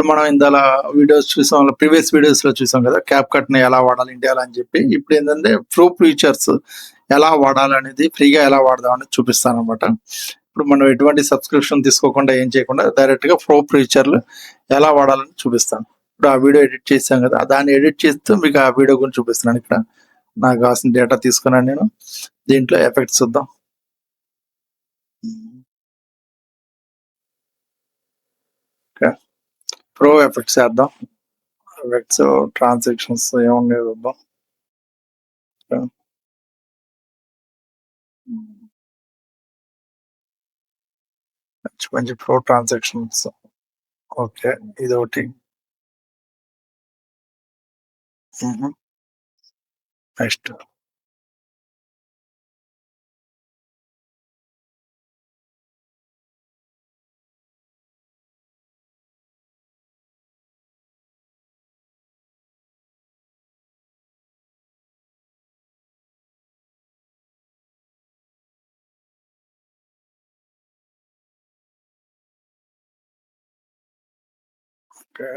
ఇప్పుడు మనం ఇందాల వీడియోస్ చూసాం, ప్రీవియస్ వీడియోస్‌లో చూసాం కదా! క్యాప్‌కట్‌ని ఎలా వాడాలి ఇండియాలో అని చెప్పి. ఇప్పుడేందంటే ప్రో ఫీచర్స్ ఎలా వాడాలనేది, ఫ్రీగా ఎలా వాడదాం అనేది చూపిస్తాననమాట. ఇప్పుడు మనం ఎటువంటి సబ్స్క్రిప్షన్ తీసుకోకుండా, ఏం చేయకుండా డైరెక్ట్‌గా ప్రో ఫీచర్‌లు ఎలా వాడాలని చూపిస్తాను. ఇప్పుడు ఆ వీడియో ఎడిట్ చేశాం కదా! దాన్ని ఎడిట్ చేస్తూ మీకు ఆ వీడియో గురించి చూపిస్తున్నాను ఇక్కడ. నాకు కావాల్సిన డేటా తీసుకున్నాను నేను. దీంట్లో ఎఫెక్ట్స్ చూద్దాం. ఓకే. ప్రో ఎఫెక్ట్స్ చేద్దాం. ఎఫెక్ట్స్, ట్రాన్సాక్షన్స్ ఏమున్నాయో చూద్దాం. ఓకే. మంచి మంచి ప్రో ట్రాన్సాక్షన్స్. ఓకే. ఇదొకటి. హుహు. నెక్స్ట్. ఓకే.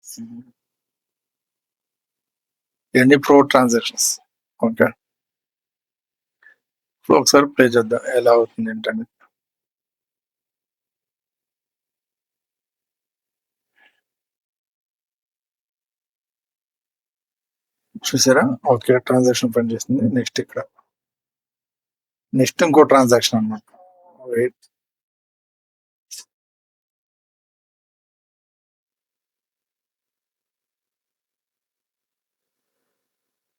హ్మ్. ఇయన్నీ ప్రో ట్రాన్సాక్షన్స్. ఓకే. ఇప్పుడు ఒకసారి ప్లే చేద్దాం. ఎలా అవుతుంది ఏంటని. చూసారా? ఓకే. ట్రాన్సాక్షన్ పనిచేస్తుంది. నెక్స్ట్ ఇక్కడ. నెక్స్ట్ ఇంకో ట్రాన్సాక్షన్ అన్నమాట. వెయిట్.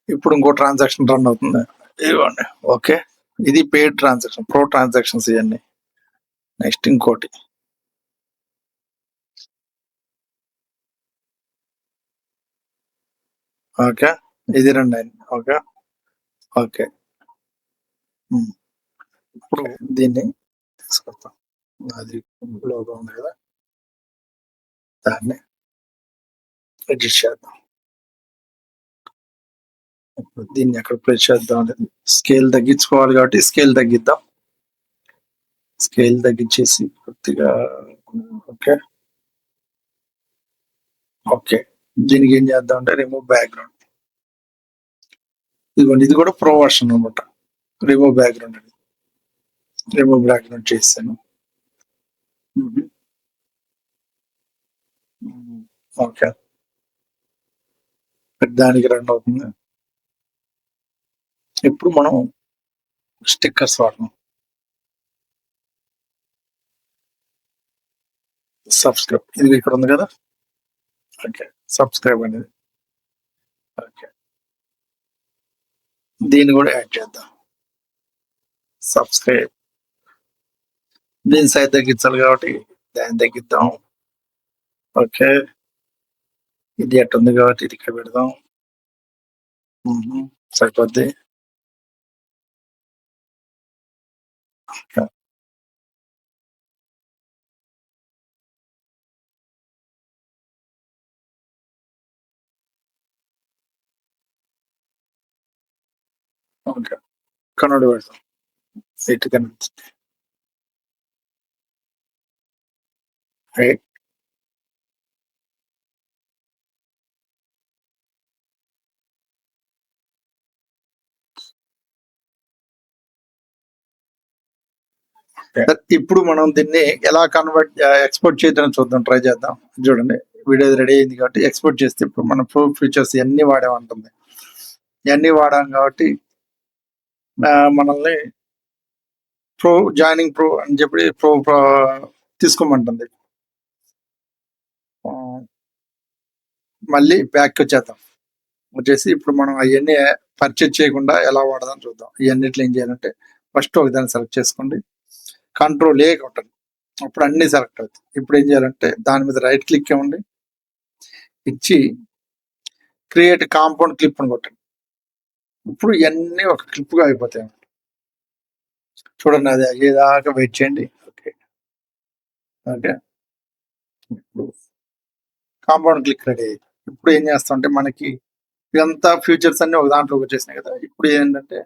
ఇప్పుడు ఇంకో ట్రాన్సాక్షన్ రన్ అవుతుంది. ఇదిగోండి. ఓకే. ఇది పెయిడ్ ట్రాన్సాక్షన్. ప్రో ట్రాన్సాక్షన్స్ ఇయన్నీ. నెక్స్ట్ ఇంకోటి. ఓకే. ఇది 2 అయింది. ఓకే. ఓకే. హ్మ్. ఇప్పుడు దీన్ని తీసుకొద్దాం. అది లోగో ఉంది కదా! దాన్ని అడ్జస్ట్ చేద్దాం. ఇప్పుడు దీన్ని ఎక్కడ ప్లేస్ చేద్దాం అనేది స్కేల్ తగ్గించుకోవాలి కాబట్టి స్కేల్ తగ్గిద్దాం. స్కేల్ తగ్గించేసి కొద్దిగా ఓకే. ఓకే. దీనికి ఏం చేద్దాం అంటే రిమూవ్ బ్యాక్‌గ్రౌండ్. ఇదిగోండి ఇది కూడా ప్రో వర్షన్ అన్నమాట. రిమూవ్ బ్యాక్‌గ్రౌండ్ అని. రిమూవ్ బ్యాక్‌గ్రౌండ్ చేసేసాను. హుహు. హ్మ్. ఓకే. దానికి రన్ అవుతుంది. ఇప్పుడు మనం స్టిక్కర్స్ వాడదాం. సబ్‌స్క్రైబ్. ఇది ఇక్కడ ఉంది కదా! ఓకే. సబ్‌స్క్రైబ్ అనేది. ఓకే. దీన్ని కూడా యాడ్ చేద్దాం. సబ్‌స్క్రైబ్. దీని సైజ్ తగ్గించాలి కాబట్టి దాన్ని తగ్గిద్దాం. ఓకే. ఇది అట్టుంది కాబట్టి ఇది ఇక్కడ పెడదాం. హుహు. సరిపోద్ది. ఓకే. ఓకే. కన్నడ పెడదాం. ఇటు కనిపిస్తుంది. రైట్. ఇప్పుడు మనం దీన్ని ఎలా ఎక్స్‌పోర్ట్ చేయడం చూద్దాం. ట్రై చేద్దాం. చూడండి. వీడియో రెడీ అయింది కాబట్టి ఎక్స్‌పోర్ట్ చేస్తే ఇప్పుడు మన ప్రో ఫీచర్స్ ఇయన్నీ వాడామంటుంది. ఇయన్నీ వాడాం కాబట్టి మనల్ని జాయినింగ్ ప్రో అని చెప్పి తీసుకోమంటుంది. ఆహ్, మళ్ళీ బ్యాక్‌కొచ్చేద్దాం. వచ్చేసి ఇప్పుడు మనం అయన్నీ పర్చేజ్ చేయకుండా ఎలా వాడదాం చూద్దాం. ఇయన్నిట్లో ఏం చేయాలంటే ఫస్ట్ ఒకదాన్ని సెలెక్ట్ చేసుకోండి. కంట్రోల్ ఏ కొట్టండి. అప్పుడు అన్నీ సెలెక్ట్ అవుతాయి. ఇప్పుడు ఏం చేయాలంటే దాని మీద రైట్ క్లిక్ ఇవ్వండి. ఇచ్చి క్రియేట్ కాంపౌండ్ క్లిప్ అని కొట్టండి. ఇప్పుడు ఇయన్నీ ఒక క్లిప్‌గా అయిపోతాయి. చూడండి అది అయ్యేదాకా వెయిట్ చేయండి. ఓకే. ఓకే. ఇప్పుడు కాంపౌండ్ క్లిక్ రెడీ అయ్యింది. ఇప్పుడు ఏం చేస్తామంటే మనకి ఇదంతా ఫీచర్స్ అన్నీ ఒక దాంట్లోకి వచ్చేసినాయి కదా! ఇప్పుడు ఏంటంటే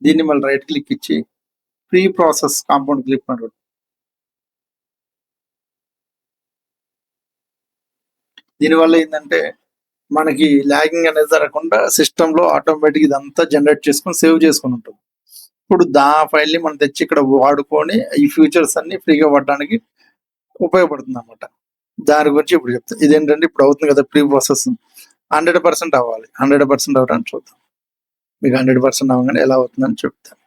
దీన్ని మళ్ళీ రైట్ క్లిక్ ఇచ్చి ప్రీ ప్రాసెస్ కాంపౌండ్ క్లిప్ అని కొట్టు. దీనివల్ల ఏంటంటే మనకి లాగింగ్ అనేది జరగకుండా సిస్టమ్ లో ఆటోమేటిక్ ఇదంతా జనరేట్ చేసుకొని సేవ్ చేసుకుని ఉంటుంది. ఇప్పుడు ఫైల్ ని మనం తెచ్చి ఇక్కడ వాడుకొని ఈ ఫ్యూచర్స్ అన్ని ఫ్రీగా వాడడానికి ఉపయోగపడుతుంది అన్నమాట. దాని గురించి ఇప్పుడు చెప్తాను. ఇదేంటంటే ఇప్పుడు అవుతుంది కదా ప్రీ ప్రాసెస్, 100% అవ్వాలి. 100% అవడానికి చూద్దాం. మీకు 100% అవ్వగానే ఎలా అవుతుందని చెప్తాను.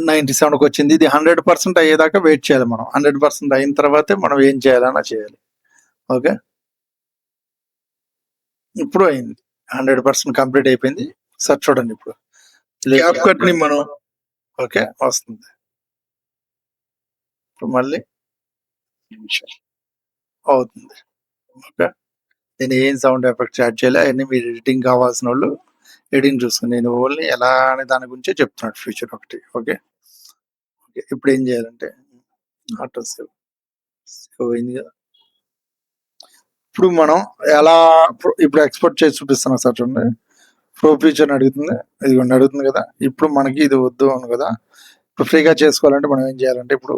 97కి వచ్చింది. ఇది 100% అయ్యేదాకా వెయిట్ చేయాలి మనం. 100% అయిన తర్వాతే మనం ఏం చేయాలన్నా చేయాలి. ఓకే, ఇప్పుడు అయింది. 100% కంప్లీట్ అయిపోయింది. సార్ చూడండి ఇప్పుడు క్యాప్ కట్ ని మనం ఓకే వస్తుంది. ఇప్పుడు మళ్ళీ అవుతుంది. ఓకే, నేను ఏం సౌండ్ ఎఫెక్ట్స్ యాడ్ చేయాలి అవన్నీ మీరు ఎడిటింగ్ కావాల్సిన వాళ్ళు ఎడిటింగ్ చూసుకుని, నేను ఓన్లీ ఎలా అనే దాని గురించే చెప్తున్నాను. ఫ్యూచర్ ఒకటి. ఓకే ఓకే, ఇప్పుడు ఏం చేయాలంటే ఆటో సేవ్ అయింది కదా. ఇప్పుడు మనం ఎలా ఇప్పుడు ఎక్స్పోర్ట్ చేసి చూపిస్తున్నాం సార్. చూడండి ప్రో ఫీచర్ అడుగుతుంది, ఇది అడుగుతుంది కదా. ఇప్పుడు మనకి ఇది వద్దు అని కదా. ఇప్పుడు ఫ్రీగా చేసుకోవాలంటే మనం ఏం చేయాలంటే ఇప్పుడు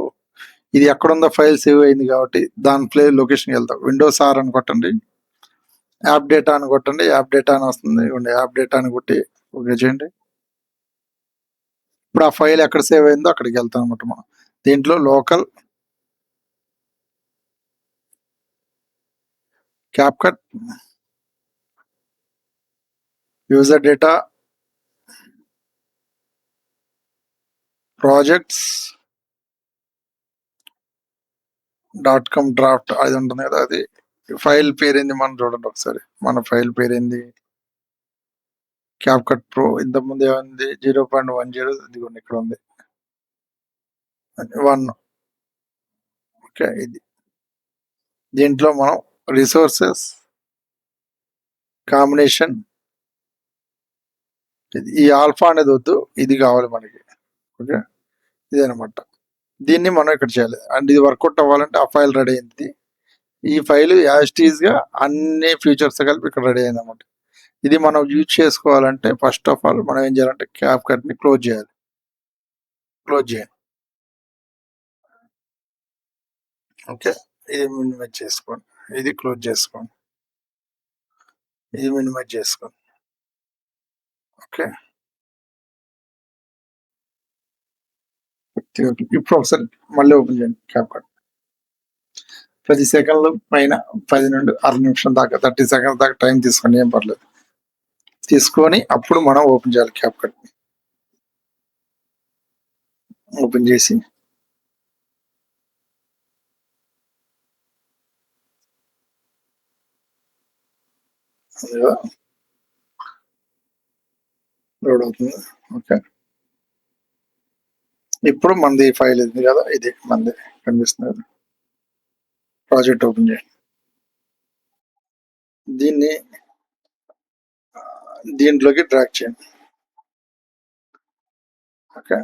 ఇది ఎక్కడుందో ఫైల్ సేవ్ అయింది కాబట్టి దాని ప్లే లొకేషన్కి వెళ్తాం. విండోస్ ఆర్ అని కొట్టండి, యాప్ డేటా అని కొట్టండి. యాప్ డేటా అని వస్తుంది. యాప్ డేటా అని కొట్టి ఓకే చేయండి. ఇప్పుడు ఆ ఫైల్ ఎక్కడ సేవ్ అయిందో అక్కడికి వెళ్తాం అనమాట. మనం దీంట్లో local cap cut user data projects .com draft అది ఉంటుంది కదా. అది ఫైల్ పేరేంది మనం చూడండి ఒకసారి. మన ఫైల్ పేరేంది క్యాప్ కట్ ప్రో. ఇంతకుముందు ఏమైంది 0.10, ఇదిగోండి ఇక్కడ ఉంది 1. ఓకే, ఇది దీంట్లో మనం రిసోర్సెస్ కాంబినేషన్, ఈ ఆల్ఫా అనేది వద్దు, ఇది కావాలి మనకి. ఓకే, ఇదనమాట. దీన్ని మనం ఇక్కడ చేయాలి. అండ్ ఇది వర్కౌట్ అవ్వాలంటే ఆ ఫైల్ రెడీ అయింది. ఈ ఫైల్ యాజ్ గా అన్ని ఫీచర్స్ కలిపి ఇక్కడ రెడీ అయింది అనమాట. ఇది మనం యూజ్ చేసుకోవాలంటే ఫస్ట్ ఆఫ్ ఆల్ మనం ఏం చేయాలంటే క్యాప్ కట్ ని క్లోజ్ చేయాలి. క్లోజ్ చేయండి. ఓకే, ఇది మినిమైజ్ చేసుకోండి. ఇది క్లోజ్ చేసుకోండి. ఇది మినిమైజ్ చేసుకోండి. ఓకే, ఇప్పుడు ఒకసారి మళ్ళీ ఓపెన్ చేయండి క్యాప్ కట్. 10 సెకండ్లు పైన 10 నుండి 6 నిమిషం దాకా 30 సెకండ్స్ దాకా టైం తీసుకోండి, ఏం పర్లేదు. తీసుకొని అప్పుడు మనం ఓపెన్ చేయాలి క్యాప్ కట్. ఓపెన్ చేసి లోడ్ అవుతుంది. ఓకే, ఇప్పుడు మనది ఫైల్ ఉంది కదా, ఇది మనది కనిపిస్తుంది కదా. ప్రాజెక్ట్ ఓపెన్ చేయండి. దీన్ని దీంట్లోకి డ్రాగ్ చేయండి. ఓకే,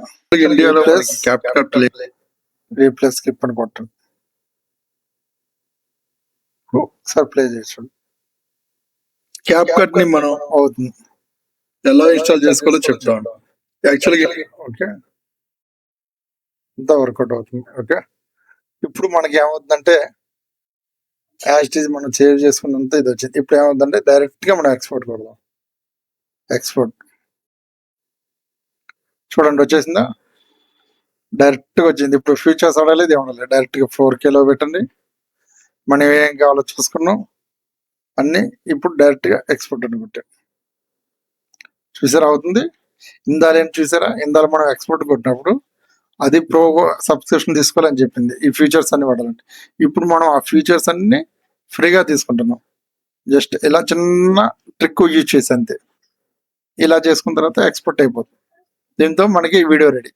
ఇండియాలో క్యాప్ కట్ రీప్లేస్ స్కిప్ అని కొట్టండి. ఒకసారి ప్లే చేసి క్యాప్ కట్ ని మనం అవుతుంది ఎలా ఇన్స్టాల్ చేసుకోవాలో చెప్తాం. యాక్చువల్గా ఓకే ఇంత వర్కౌట్ అవుతుంది. ఓకే, ఇప్పుడు మనకి ఏమవుతుందంటే మనం సేవ్ చేసుకున్నంత ఇది వచ్చింది. ఇప్పుడు ఏమవుతుందంటే డైరెక్ట్ గా మనం ఎక్స్పోర్ట్ కొడదాం. ఎక్స్పోర్ట్ చూడండి వచ్చేసిందా, డైరెక్ట్ గా వచ్చింది. ఇప్పుడు ఫ్యూచర్స్ అడగలేదు, ఏమనలేదు. డైరెక్ట్ గా 4K లో పెట్టండి. మనం ఏం కావాలో చూసుకున్నాం అన్ని. ఇప్పుడు డైరెక్ట్ గా ఎక్స్పోర్ట్ అని కొట్టాం. చూసారా అవుతుంది. ఇందాల చూసారా, ఇందాల మనం ఎక్స్పోర్ట్ కొట్టినప్పుడు అది ప్రో సబ్స్క్రిప్షన్ తీసుకోవాలని చెప్పింది ఈ ఫీచర్స్ అన్ని వాడాలంటే. ఇప్పుడు మనం ఆ ఫీచర్స్ అన్ని ఫ్రీగా తీసుకుంటున్నాం. జస్ట్ ఇలా చిన్న ట్రిక్ యూజ్ చేసి అంతే. ఇలా చేసుకున్న తర్వాత ఎక్స్పోర్ట్ అయిపోతుంది. దీంతో మనకి వీడియో రెడీ.